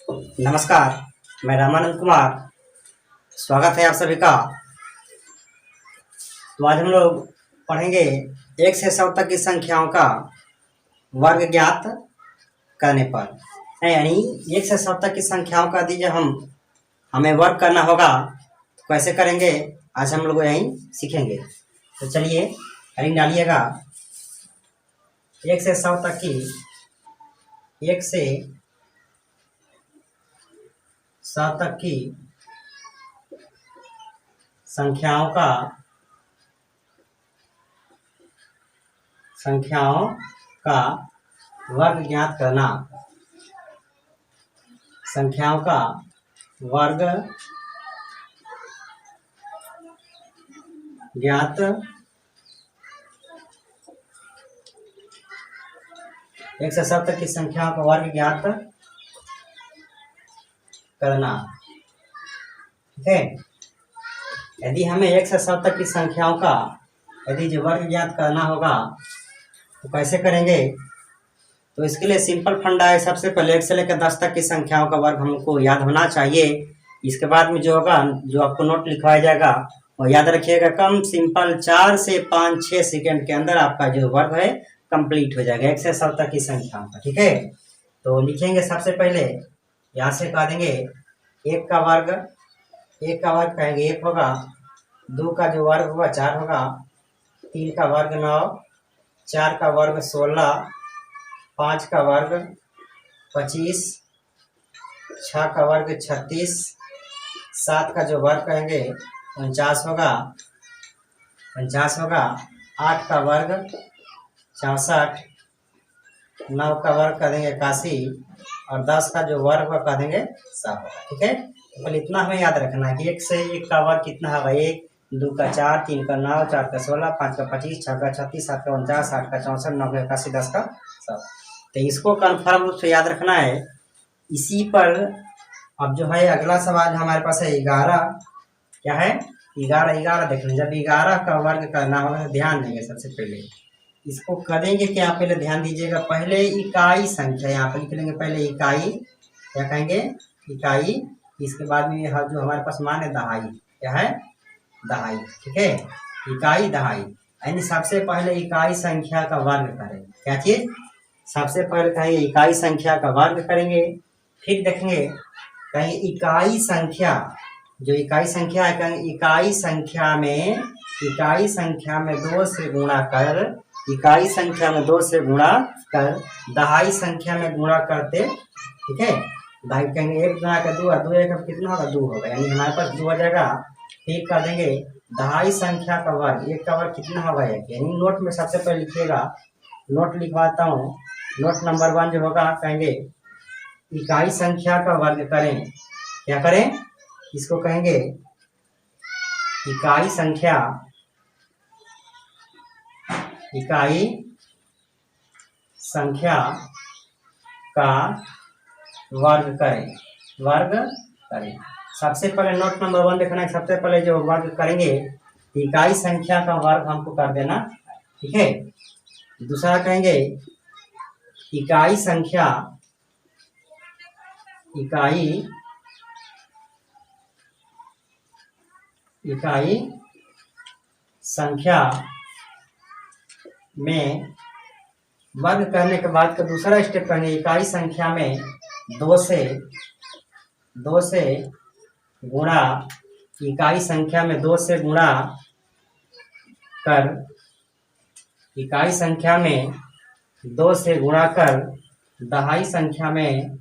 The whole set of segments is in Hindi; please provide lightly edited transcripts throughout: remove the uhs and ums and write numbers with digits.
नमस्कार, मैं रामानंद कुमार। स्वागत है आप सभी का। तो आज हम लोग पढ़ेंगे 1 से 100 तक की संख्याओं का वर्ग ज्ञात करने पर। यानी 1 से 100 तक की संख्याओं का यदि हमें वर्ग करना होगा तो कैसे करेंगे, आज हम लोग यहीं सीखेंगे। तो चलिए हेडिंग डालिएगा 1 से 100 तक की 1 से 100 तक की संख्याओं का वर्ग ज्ञात करना। संख्याओं का वर्ग ज्ञात 1 से 100 तक की संख्याओं का वर्ग ज्ञात करना। ठीक है, यदि हमें 1 से 100 तक की संख्याओं का यदि जो वर्ग ज्ञात करना होगा तो कैसे करेंगे। तो इसके लिए सिंपल फंडा है, सबसे पहले 1 से लेकर 10 तक की संख्याओं का वर्ग हमको याद होना चाहिए। इसके बाद में जो होगा, जो आपको नोट लिखवाया जाएगा वो याद रखिएगा। कम सिंपल 4 से 5-6 सेकेंड के अंदर आपका जो वर्ग है कंप्लीट हो जाएगा 1 से 100 तक की संख्याओं का। ठीक है, तो लिखेंगे सबसे पहले यहाँ से कह देंगे 1 का वर्ग कहेंगे 1 होगा, 2 का जो वर्ग होगा 4 होगा, 3 का वर्ग 9, 4 का वर्ग 16, 5 का वर्ग 25, 6 का वर्ग 36, 7 का जो वर्ग कहेंगे 49 होगा, 8 का वर्ग 64, 9 का वर्ग कर देंगे 81 और 10 का जो वर्ग होगा कह देंगे 100 होगा। ठीक है, तो पहले इतना हमें याद रखना है कि 1 से 1 का वर्ग कितना होगा, 1, 2 का 4, 3 का 9, 4 का 16, 5 का 25, 6 का 36, 7 का 49, 8 का 64, 9 का 81, 10 का 100। तो इसको कन्फर्म रूप से याद रखना है। इसी पर अब जो है अगला सवाल हमारे पास है 11। क्या है, 11 देख लें। जब 11 का वर्ग करना होगा ध्यान देंगे, सबसे पहले इसको करेंगे क्या, पहले ध्यान दीजिएगा। पहले इकाई संख्या यहाँ पर लिख लेंगे, पहले इकाई, क्या कहेंगे इकाई। इसके बाद में जो हमारे पास मान है दहाई, क्या है दहाई। ठीक है, इकाई दहाई, यानी सबसे पहले इकाई संख्या का वर्ग करेंगे। क्या चीज, सबसे पहले कहेंगे इकाई संख्या का वर्ग करेंगे। फिर देखेंगे कहेंगे इकाई संख्या, जो इकाई संख्या है कहेंगे इकाई संख्या में 2 से गुणा कर, इकाई संख्या में 2 से गुणा कर दहाई संख्या में गुणा करते। ठीक है, दहाई कहेंगे 1 गुणा कर 2, 2 1 कितना होगा 2 होगा, यानी हमारे पास 2 हो जाएगा। फिर कर देंगे दहाई संख्या का वर्ग, 1 का वर्ग कितना होगा 1, यानी नोट में सबसे पहले लिखिएगा, नोट लिखवाता हूँ। नोट नंबर 1 जो होगा कहेंगे इकाई संख्या का वर्ग करें। क्या करें, इसको कहेंगे इकाई संख्या का वर्ग करें। सबसे पहले नोट नंबर 1 देखना है, सबसे पहले जो वर्ग करेंगे इकाई संख्या का वर्ग हमको कर देना। ठीक है, दूसरा कहेंगे इकाई संख्या में वर्ग करने के बाद का दूसरा स्टेप करेंगे इकाई संख्या में 2 से गुणा, इकाई संख्या में 2 से गुणा कर, इकाई संख्या में 2 से गुणा कर दहाई संख्या में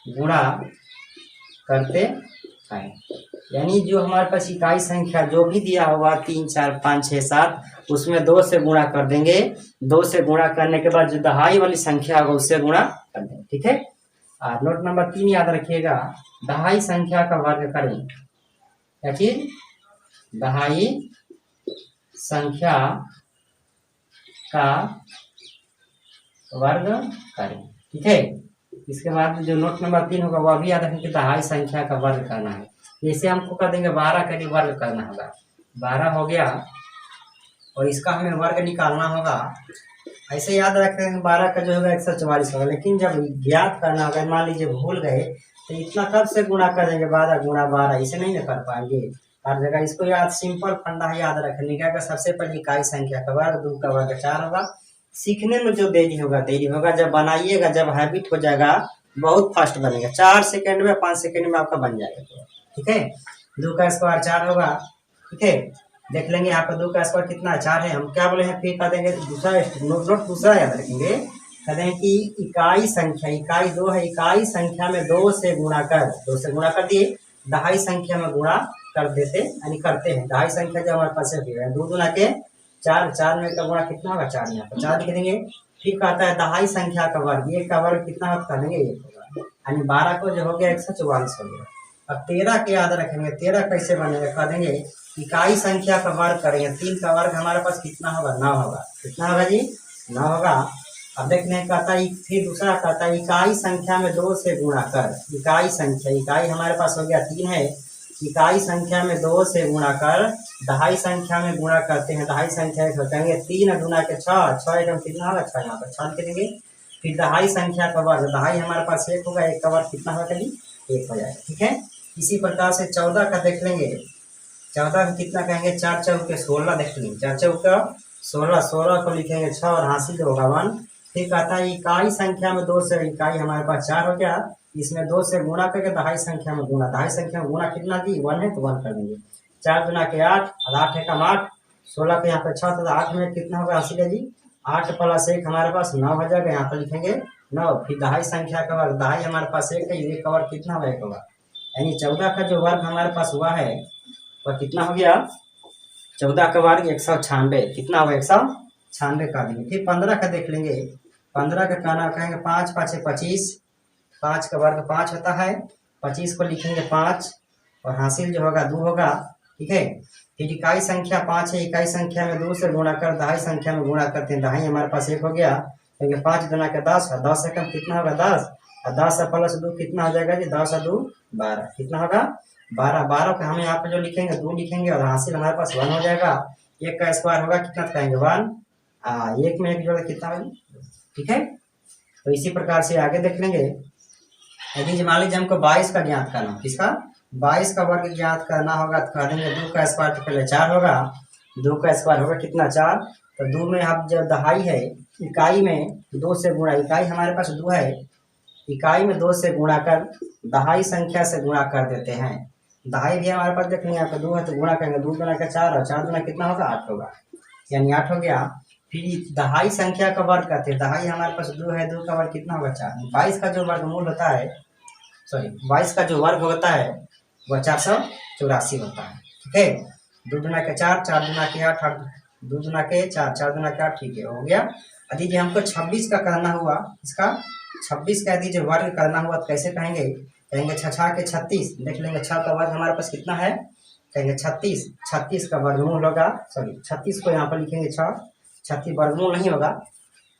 गुणा करते हैं। यानी जो हमारे पास इकाई संख्या जो भी दिया होगा 3, 4, 5, 6, 7, उसमें 2 से गुणा कर देंगे। 2 से गुणा करने के बाद जो दहाई वाली संख्या होगा उससे गुणा कर देंगे। ठीक है, और नोट नंबर 3 याद रखिएगा, दहाई संख्या का वर्ग करें। क्या चीज, दहाई संख्या का वर्ग करें। ठीक है, इसके बाद जो नोट नंबर 3 होगा वह भी याद रखें कि दहाई संख्या का वर्ग करना है। जैसे हमको कर देंगे 12 का वर्ग करना होगा, 12 हो गया और इसका हमें वर्ग निकालना होगा। ऐसे याद रखते हैं 12 का जो होगा 144 होगा, लेकिन जब ज्ञात करना होगा, मान लीजिए भूल गए तो इतना कब से गुणा कर देंगे, 12 गुणा 12, इसे नहीं ना कर पाएंगे। हर जगह इसको याद, सिंपल फंडा है याद रखने का। सबसे पहले इकाई संख्या का वर्ग, 2 का वर्ग 4 होगा। सीखने में जो देरी होगा, जब बनाइएगा, जब हैबिट हो जाएगा बहुत फास्ट बनेगा, 4 सेकंड में 5 सेकंड में आपका बन जाएगा। ठीक है, 2 का स्क्वायर 4 होगा। ठीक है, देख लेंगे यहाँ पर 2 का स्क्वायर कितना है, 4 है। हम क्या बोले हैं, फिर कह देंगे दूसरा नोट दूसरा याद रखेंगे, कह देंगे कि इकाई संख्या, इकाई 2 है, इकाई संख्या में 2 से गुणा कर दिए, दहाई संख्या में गुणा कर देते यानी करते हैं। दहाई संख्या जो हमारे पास है 2 गुना के 4, 4 में का गुणा कितना होगा, 4, यहाँ पर 4 लिख देंगे। फिर कहता है दहाई संख्या का वर्ग, ये का वर्ग कितना होगा, कर देंगे 1 होगा, यानी 12 को जो हो गया 144 हो गया। अब 13 के याद रखेंगे, 13 कैसे बनेगा, कह देंगे इकाई संख्या का वर्ग करेंगे, 3 का वर्ग हमारे पास कितना होगा, 9 होगा। कितना होगा जी, 9 होगा। अब देखने कहता है, फिर दूसरा कहता है इकाई संख्या में 2 से गुणा कर, इकाई संख्या, इकाई हमारे पास हो गया 3 है, इकाई संख्या में 2 से गुणा कर, दहाई संख्या में गुणा करते हैं, दहाई संख्या कहेंगे 3 गुना के 6, 6 एकदम कितना होगा, 6 यहाँ पर 6 करेंगे। फिर दहाई संख्या का वर्ग, दहाई हमारे पास 1 होगा, 1 का वर्ग कितना होगा जी, 1 हो जाएगा। ठीक है, इसी प्रकार से 14 का देख लेंगे, 14 का कितना कहेंगे, 4 चौके 16 देख लेंगे, 4 चौका 16, 16 को लिखेंगे 6 और हासिल होगा 1। फिर कहता है इकाई संख्या में 2 से, इकाई हमारे पास 4 हो गया, इसमें 2 से गुणा करके दहाई संख्या में गुणा, दहाई संख्या में गुणा कितना दी, 1 है तो 1 कर देंगे। 4 गुना के 8 और 8 है कम 8, 16 के यहाँ पे 6 तो 8 में कितना होगा, हासिल है जी 8 + 1 हमारे पास 9 हो जाएगा, यहाँ पर लिखेंगे 9। फिर दहाई संख्या का वर्ग, दहाई हमारे पास 1 है, 1 का वर्ग कितना होगा, 1 होगा, यानी 14 का जो वर्ग हमारे पास हुआ है वह कितना हो गया, 14 का वर्ग 196, कितना होगा, 196 का देंगे। फिर 15 का देख लेंगे, 15 का कहना कहेंगे 5 5 25, 5 का वर्ग 5 होता है, 25 को लिखेंगे 5 और हासिल जो होगा 2 होगा। ठीक है, फिर इकाई संख्या 5 है, इकाई संख्या में 2 से गुणा कर, दहाई संख्या में गुणा करते हैं, दहाई हमारे पास 1 हो गया, क्योंकि 5 गुना के 10 और 10 से कम कितना होगा, 10 और 10 + 2 कितना हो जाएगा जी, 10 और 2 12, कितना होगा 12। 12 का हम यहाँ पे जो लिखेंगे 2 लिखेंगे और हासिल हमारे पास 1 हो जाएगा। 1 का स्क्वायर होगा कितना कहेंगे 1, 1 में 1 जोड़ कितना होगा। ठीक है, तो इसी प्रकार से आगे देख लेंगे। यदि मान लीजिए हमको 22 का ज्ञात करना, किसका 22 का वर्ग ज्ञात करना होगा तो कह देंगे 2 का स्क्वायर तो पहले 4 होगा, 2 का स्क्वायर होगा कितना 4, तो 2 में अब जब दहाई है, इकाई में 2 से गुणा, इकाई हमारे पास 2 है, इकाई में 2 से गुणा कर दहाई संख्या से गुणा कर देते हैं। दहाई भी हमारे पास देखने यहाँ पे 2 है तो गुणा करेंगे, 2 गुना का 4 और 4 गुना कितना होगा 8 होगा, यानी 8 हो गया। फिर दहाई संख्या का वर्ग करते हैं, दहाई हमारे पास 2 है, 2 का वर्ग कितना होगा 4। 22 का जो वर्गमूल होता है, 22 का जो वर्ग होता है वह 484 होता है। ठीक है, 2 गुना के 4, 4 गुना के 8, 2 गुना के 4, 4 गुना के 8, ठीक है हो गया। यदि हमको 26 का करना हुआ, इसका 26 का यदि जो वर्ग करना हुआ तो कैसे कहेंगे, कहेंगे 6 के 36, देख लेंगे 6 का वर्ग हमारे पास कितना है, कहेंगे 36, 36 का वर्गमूल होगा, 36 को यहाँ पर लिखेंगे 6, 36 वर्गमूल नहीं होगा,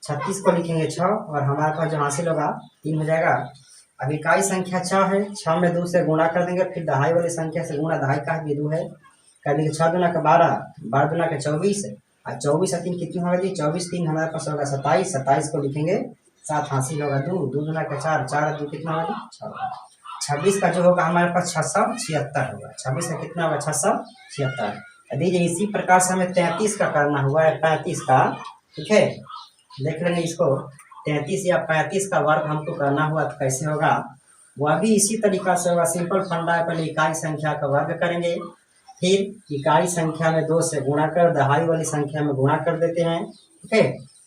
36 को लिखेंगे 6 और हमारे पास जो हासिल होगा 3 हो जाएगा। अब इकाई संख्या 6 है, 6 में 2 से गुणा कर देंगे, फिर दहाई वाली संख्या से गुणा, दहाई का भी 2 है, कर देंगे 6 गुना का 12, 12 गुना के 24 और 24 और 3 कितनी होगा जी, 24 3 हमारे पास होगा 27, 27 को लिखेंगे 7, हासिल होगा 2, 2 गुना का 4, 4 और 2 कितना होगा जी 6। 26 का जो होगा हमारे पास 676 होगा, 26 का कितना होगा 676। यदि इसी प्रकार से हमें 33 का करना हुआ है, 35 का, ठीक है देख लेंगे इसको, 33 या 35 का वर्ग हमको करना हुआ तो कैसे होगा, वह भी इसी तरीका से होगा। सिंपल फंडा है, पहले इकाई संख्या का वर्ग करेंगे, फिर इकाई संख्या में 2 से गुणा कर दहाई वाली संख्या में गुणा कर देते हैं। ठीक है,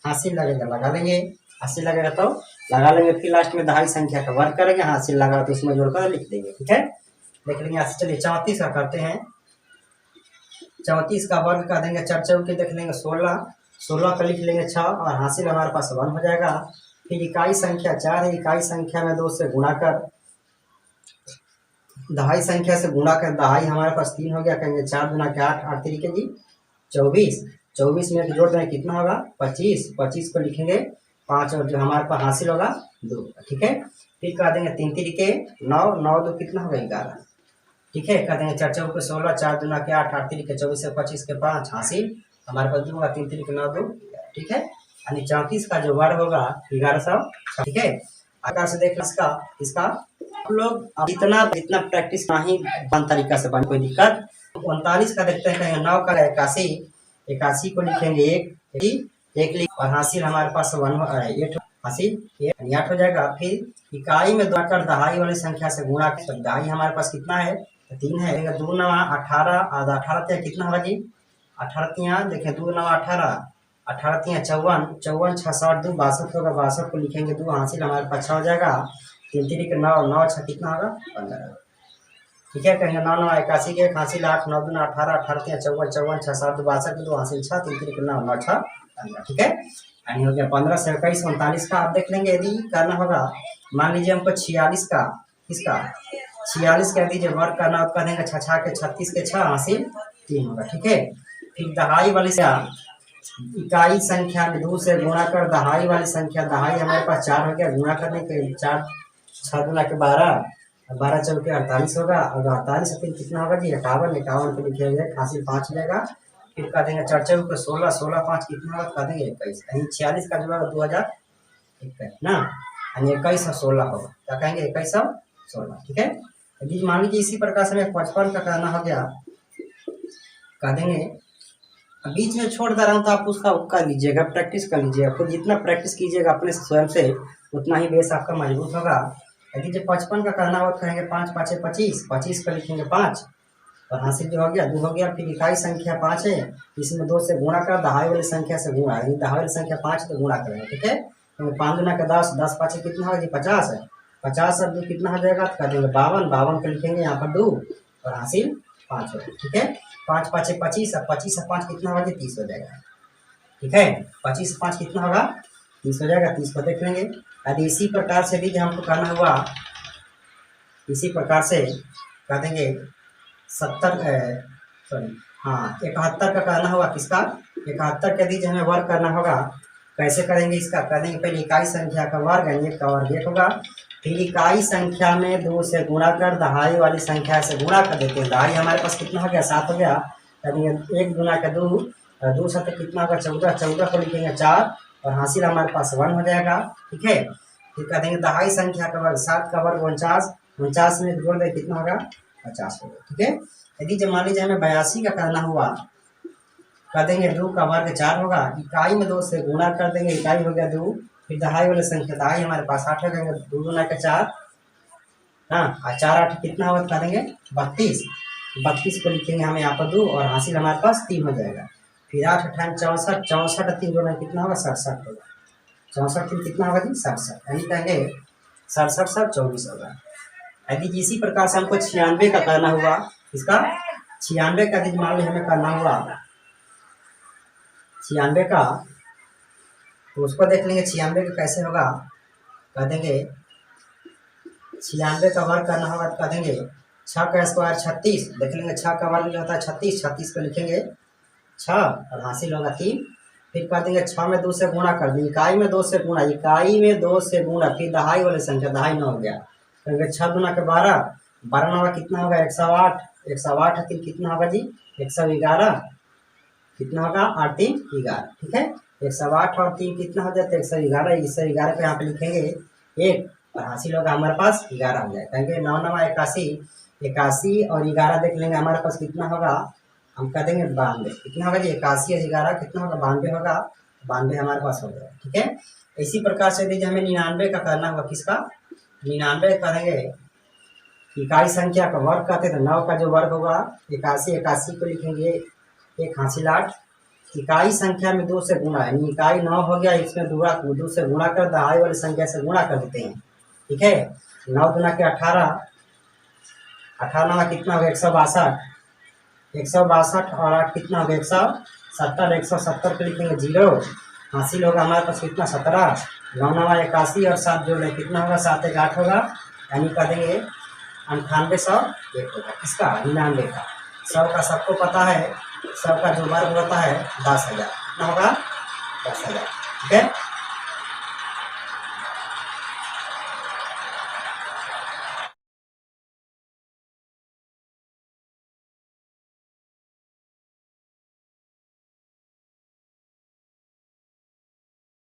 हासिल लगेगा लगा देंगे, हासिल लगेगा तो लगा लेंगे, फिर लास्ट में दहाई संख्या का वर्ग करेंगे, हासिल लगा तो उसमें जोड़कर लिख देंगे। ठीक है, देख लेंगे। चलिए 34 का करते हैं, 34 का वर्ग कर देंगे, 4 चौके देख लेंगे 16, 16 का लिख लेंगे 6 और हासिल हमारे पास 1 हो जाएगा। फिर इकाई संख्या 4 है, इकाई संख्या में 2 से गुणा कर दहाई संख्या से गुणा कर, दहाई हमारे पास 3 हो गया, कहेंगे 4 गुना के 8, 8 तरीके जी 24, 24 में जोड़ देंगे कितना होगा 25, 25 को लिखेंगे 5 और जो हमारे पास हासिल होगा 2। ठीक है, फिर कह देंगे 3 तरीके 9, 9 2 कितना होगा 11। ठीक है, कह देंगे 4 चौके 16, 4 गुना के 8, 8 तरीके 24 से 25 के 5 हासिल हमारे पास 2 होगा, 3 3 के 9 2, ठीक है। यानी 34 का जो वर्ग होगा 1100, ठीक है। आकार से देख इसका इसका हम लोग इतना इतना प्रैक्टिस नहीं बन तरीका से बन कोई दिक्कत। 39 का देखते हैं, कहेंगे 9 का 81, 81 को लिखेंगे एक लिख, और हासिल हमारे पास 8 हासिल 8 हो जाएगा। फिर इकाई में 2 आकर दहाई वाली संख्या से गुणा, तो दहाई हमारे पास कितना है, 3 है। 2 9 18, 18 कितना होगा जी, 18 देखें 2 9 18, 18 54, 54 6 60 2 62 होगा, 62 को लिखेंगे 2 हासिल हमारे पास 6 हो जाएगा। 3 3 के 9, 9 6 कितना होगा 15, ठीक है। कहेंगे 9 9 81 के हासिल 8, 9 2 18, 18 54 54 6 7 2 62 2 हासिल 6, 3 3 के 9 9 6 15, ठीक है। यानी हो गया 15 से 21 39 का। आप देख लेंगे यदि करना होगा, मान लीजिए हमको 46 का, किसका 46 कह दीजिए वर्ग करना, आप कह देंगे 6 के 36 के 6 हासिल 3 होगा, ठीक है। फिर दहाई वाली से इकाई संख्या में 2 से गुणा कर दहाई वाली संख्या, दहाई हमारे पास 4 हो गया, गुणा करने के 4 6 गुना के 12, 12 चौके 48 होगा, और 48 से कितना होगा जी 51, 51 पे लिखेंगे हासिल 5 हो जाएगा। फिर कह देंगे 4 4 को 16, 16 5 कितना होगा कह देंगे 21, यानी 46 का जो है 2021 ना, यानी 21 और 16 होगा, क्या कहेंगे 21 और 16, ठीक है। यदि मान लीजिए इसी प्रकार से 55 का करना हो गया, कह देंगे बीच में छोड़ दे रहा हूँ तो आप उसका कर लीजिएगा, प्रैक्टिस कर लीजिएगा, खुद जितना प्रैक्टिस कीजिएगा अपने स्वयं से उतना ही बेस आपका मजबूत होगा। यदि जो 55 का करना हो तो कहेंगे 5 5 25, 25 का लिखेंगे 5, और हासिल जो हो गया 2 हो गया। फिर इकाई संख्या 5 है, इसमें 2 से गुणा कर दहाई वाली संख्या से गुणा, यदि दहाई वाली संख्या 5 तो गुणा करेंगे, ठीक है। 5 गुना का 10, 10 5 कितना होगा जी 50 है, 50 और 2 कितना हो जाएगा तो कर देंगे 52, 52 को लिखेंगे यहाँ पर 2, और हासिल 5 होगा, ठीक है। 5 5 25, और 25 से 5 कितना होगा जी 30 हो जाएगा, ठीक है। 25 से 5 कितना होगा 30 हो जाएगा, 30 को देख लेंगे। यदि इसी प्रकार से भी जो हमको करना हुआ, इसी प्रकार से कह देंगे 70 सॉरी हाँ 71 का करना होगा, किसका 71 के दीजिए हमें वर्ग करना होगा। कैसे करेंगे इसका, कर देंगे पहले इकाई संख्या का वर्ग, एक का वर्ग 1 होगा। फिर इकाई संख्या में 2 से गुणा कर दहाई वाली संख्या से गुणा कर देते हैं, दहाई हमारे पास कितना हो गया 7 हो गया, यानी 1 गुना का 2, 2 7 कितना होगा 14, 14 को लिखेंगे 4, और हासिल हमारे पास 1 हो जाएगा, ठीक है। फिर कह देंगे दहाई संख्या का वर्ग 7 का वर्ग 49, 49 में जोड़ दे कितना होगा 50 होगा, ठीक है। यदि जब मान लीजिए हमें 82 का करना हुआ, कर देंगे 2 का वर्ग 4 होगा, इकाई में 2 से गुणा कर देंगे, इकाई हो गया 2, फिर दहाई वाली संख्या, दहाई हमारे पास 8 हो जाएंगे, 2 गुना का 4, हाँ, और 4 8 कितना होगा कर देंगे 32, 32 को लिखेंगे हमें यहाँ पर 2, और हासिल हमारे पास 3 हो जाएगा। फिर 8 8 64, 64 3 जोड़ना कितना होगा 67 होगा, 64 3 कितना होगा जी 67, यानी कहेंगे 67 7 24 होगा। यदि इसी प्रकार से हमको 96 का करना हुआ, इसका 96 का यदि मान ली हमें करना हुआ 96 का, तो उसको देख लेंगे 96 का कैसे होगा, कह देंगे 96 का वर्ग करना होगा तो कह देंगे 6 का स्क्वायर 36, देख लेंगे 6 का वर्ग जो होता है 36, 36 को लिखेंगे 6, और हासिल होगा 3। फिर कह देंगे 6 में 2 से गुणा कर देंगे, इकाई में 2 से गुणा, इकाई में 2 से गुणा, फिर दहाई वाली संख्या, दहाई 9 हो गया, कहेंगे 6 गुना के 12, 12 9 कितना होगा 108, 108 3 कितना होगा जी 111, कितना होगा 8 3 11, ठीक है। 108 और 3 कितना हो जाता है 111, 111 पे यहाँ पे लिखेंगे 1, और हासिल होगा हमारे पास 11 हो जाएगा, कहेंगे 9 9 81, 81 और 11 देख लेंगे हमारे पास कितना होगा, हम कह देंगे 92, कितना होगा जी 81 और 11 कितना होगा 92 होगा, 92 हमारे पास हो गया, ठीक है। इसी प्रकार से दीजिए हमें 99 का करना होगा, किसका 99 करेंगे, इकाई संख्या का वर्ग करते थे, 9 का जो वर्ग होगा 81, 81 को लिखेंगे 1 हासिल 8, इकाई संख्या में 2 से गुणा, यानी इकाई 9 हो गया, इसमें 2 से गुणा कर दहाई वाली संख्या से गुणा कर देते हैं, ठीक है। 9 गुना के 18, 18 कितना होगा 162, 162 और 8 कितना होगा 170, 170 को लिखेंगे 0, हासिल होगा हमारे पास कितना 17, 9 9 81 और 7 जोड़ लें कितना होगा 7 1 8 होगा, यानी कर देंगे 98 100 1 होगा, किसका 99 का। 100 का सबको पता है, 100 का जो वर्ग होता है 10,000, कितना होगा 10,000, ठीक है।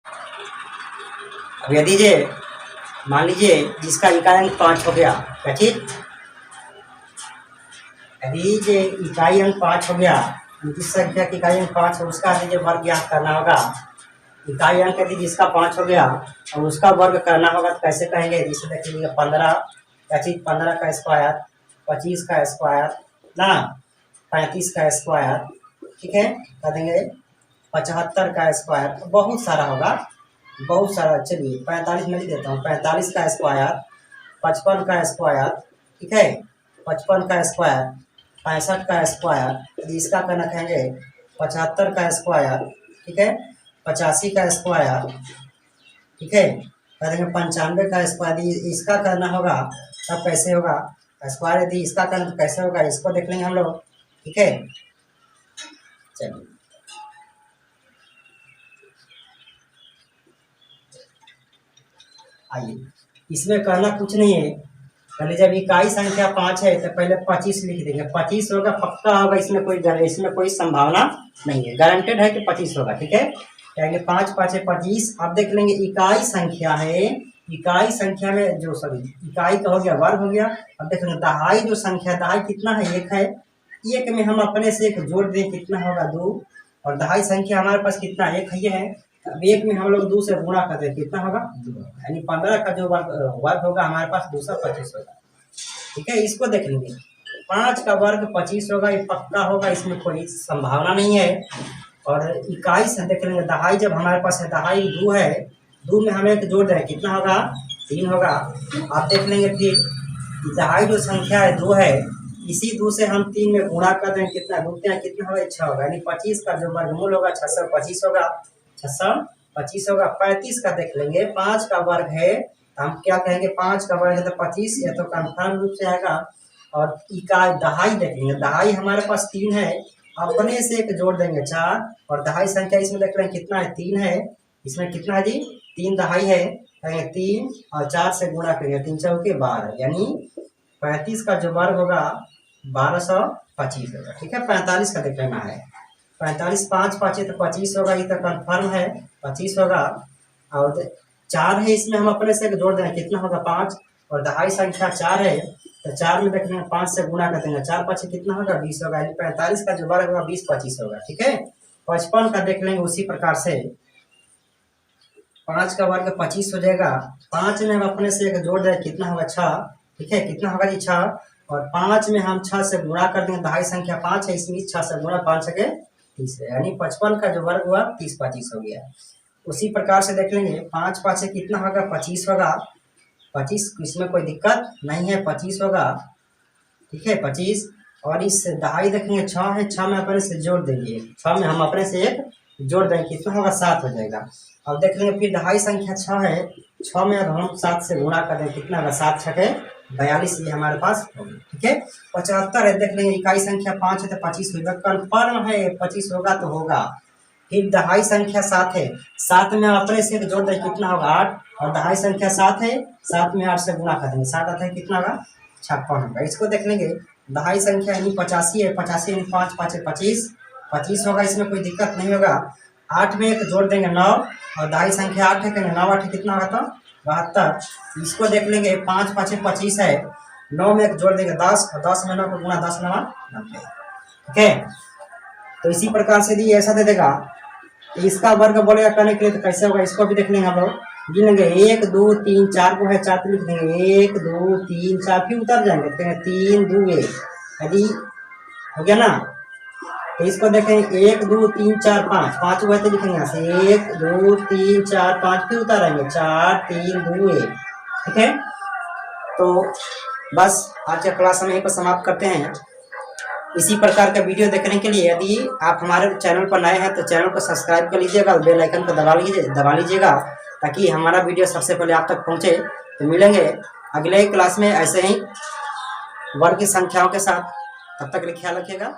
अब यदि जे मान लीजिए जिसका इकाई अंक 5 हो गया, क्या चीज, यदि जे इकाई अंक 5 हो गया, जिस संख्या की इकाई अंक 5 है उसका जो वर्ग ज्ञात करना होगा। इकाई अंक यदि जिसका 5 हो गया और उसका वर्ग करना होगा तो कैसे कहेंगे, जिसे देखेंगे 15, क्या चीज, 15 का स्क्वायर, 25 का स्क्वायर ना, 35 का स्क्वायर, ठीक है, कह देंगे 75 का स्क्वायर, बहुत सारा होगा, बहुत सारा। चलिए 45 में लिख देता हूँ, 45 का स्क्वायर, 55 का स्क्वायर, ठीक है, 55 का स्क्वायर, 65 का स्क्वायर, यदि इसका करना कहेंगे 75 का स्क्वायर, ठीक है, 85 का स्क्वायर, ठीक है, कह देंगे 95 का स्क्वायर। यदि इसका करना होगा तब कैसे होगा स्क्वायर, यदि इसका करना तो कैसे होगा, इसको देख लेंगे हम लोग, ठीक है। चलिए आइए, इसमें करना कुछ नहीं है, पहले जब इकाई संख्या 5 है तो पहले 25 लिख देंगे, 25 होगा, पक्का होगा, इसमें कोई संभावना नहीं है, गारंटेड है कि 25 होगा, ठीक है। कहेंगे 5 5 25। अब देख लेंगे इकाई संख्या है, इकाई संख्या में जो सभी इकाई का हो गया, वर्ग हो गया। अब देख लेंगे दहाई जो संख्या, दहाई कितना है, 1 है, 1 में हम अपने से 1 जोड़ दें, कितना होगा 2, और दहाई संख्या हमारे पास कितना 1 है, ये है। अब 1 में हम लोग 2 से गुणा करते हैं, कितना होगा 2, यानी 15 का जो वर्ग होगा हमारे पास 225 होगा, ठीक है। इसको देख लेंगे 5 का वर्ग 25 होगा, ये पक्का होगा, इसमें कोई संभावना नहीं है। और इकाई से देख लेंगे दहाई, जब हमारे पास है दहाई 2 है, 2 में हमें एक जोड़ दें, कितना होगा 3 होगा। आप देख लेंगे फिर दहाई जो संख्या है 2 है, इसी 2 से हम 3 में गुणा कर दें, कितना गुणते हैं, कितना होगा 6 होगा, यानी 25 का जो वर्गमूल होगा 625 होगा, 625 होगा। 35 का देख लेंगे, 5 का वर्ग है, हम क्या कहेंगे 5 का वर्ग है तो 25, ये तो कन्फर्म रूप से आएगा। और इकाई दहाई देखेंगे, दहाई हमारे पास 3 है, अपने से 1 जोड़ देंगे 4, और दहाई संख्या इसमें देख रहे हैं कितना है 3 है, इसमें कितना है जी 3 दहाई है, कहेंगे 3 और 4 से गुणा करेंगे, 3 चौके 12, यानी 35 का जो वर्ग होगा 1225 होगा, ठीक है। 45 का देख लेना है, 45 5 5 तो 25 होगा, ये तो कन्फर्म है 25 होगा। और 4 है, इसमें हम अपने से 1 जोड़ देंगे, कितना होगा 5, और दहाई संख्या 4 है तो 4 में देख लेंगे 5 से गुणा कर देंगे, 4 5 कितना होगा 20 होगा, यानी 45 का जो वर्ग होगा 20 25 होगा, ठीक है। 55 का देख लेंगे उसी प्रकार से, 5 का वर्ग 25 हो जाएगा, 5 में हम अपने से 1 जोड़ दें, कितना होगा 6, ठीक है, कितना होगा जी 6, और 5 में हम 6 से गुणा कर देंगे, दहाई संख्या 5 है, इसमें 6 से गुणा 5 के 30 है, यानी 55 का जो वर्ग हुआ 30 25 हो गया। उसी प्रकार से देख लेंगे 5 5 कितना होगा 25 होगा, 25, इसमें कोई दिक्कत नहीं है, 25 होगा, ठीक है 25। और इस दहाई देखेंगे 6 है, 6 में अपने से जोड़ देंगे, 6 में हम अपने से 1 जोड़ देंगे, कितना होगा 7 हो जाएगा। अब देख लेंगे फिर दहाई संख्या 6 है, 6 में अब हम 7 से गुणा कर देंगे, कितना होगा 7 6 42, ये हमारे पास होगी, ठीक है। 75 है, देख लेंगे इकाई संख्या 5 है तो 25 होगा, कन्फर्म है 25 होगा तो होगा। फिर दहाई संख्या 7 है, 7 में अपने से 1 जोड़ दें, कितना होगा 8, और दहाई संख्या 7 है, 7 में 8 से गुणा कर देंगे, 7 आता है कितना होगा 56 होगा। इसको देख लेंगे दहाई संख्या यानी 85 है, 85 यानी 5 5 25 25 होगा, इसमें कोई दिक्कत नहीं होगा। 8 में 1 जोड़ देंगे 9, और दहाई संख्या 8 है, कहेंगे 9 8 कितना होगा तो 72। इसको देख लेंगे 5 5 25 है, 9 में 1 जोड़ देंगे 10, और 10 में 9 को गुणा 10 9 90, ठीक है। तो इसी प्रकार से यदि ऐसा दे देगा तो इसका वर्ग बोलेगा करने के लिए तो कैसे होगा, इसको भी देख लेंगे हम लोग, गिनेंगे 1 2 3 4 को है 4 तो लिख देंगे 1 2 3 4, फिर उतर जाएंगे तो कहेंगे 3 2 1, यदि हो गया ना। तो इसको देखेंगे 1 2 3 4 5, 5 हुआ तो लिखेंगे यहाँ से 1 2 3 4 5, फिर उतारेंगे 4 3 2 1, ठीक है। तो बस आज का क्लास हम यहीं पर समाप्त करते हैं। इसी प्रकार का वीडियो देखने के लिए यदि आप हमारे चैनल पर नए हैं तो चैनल को सब्सक्राइब कर लीजिएगा, बेल आइकन को दबा लीजिएगा ताकि हमारा वीडियो सबसे पहले आप तक पहुंचे। तो मिलेंगे अगले क्लास में ऐसे ही वर्ग की संख्याओं के साथ, तब तक ख्याल रखिएगा।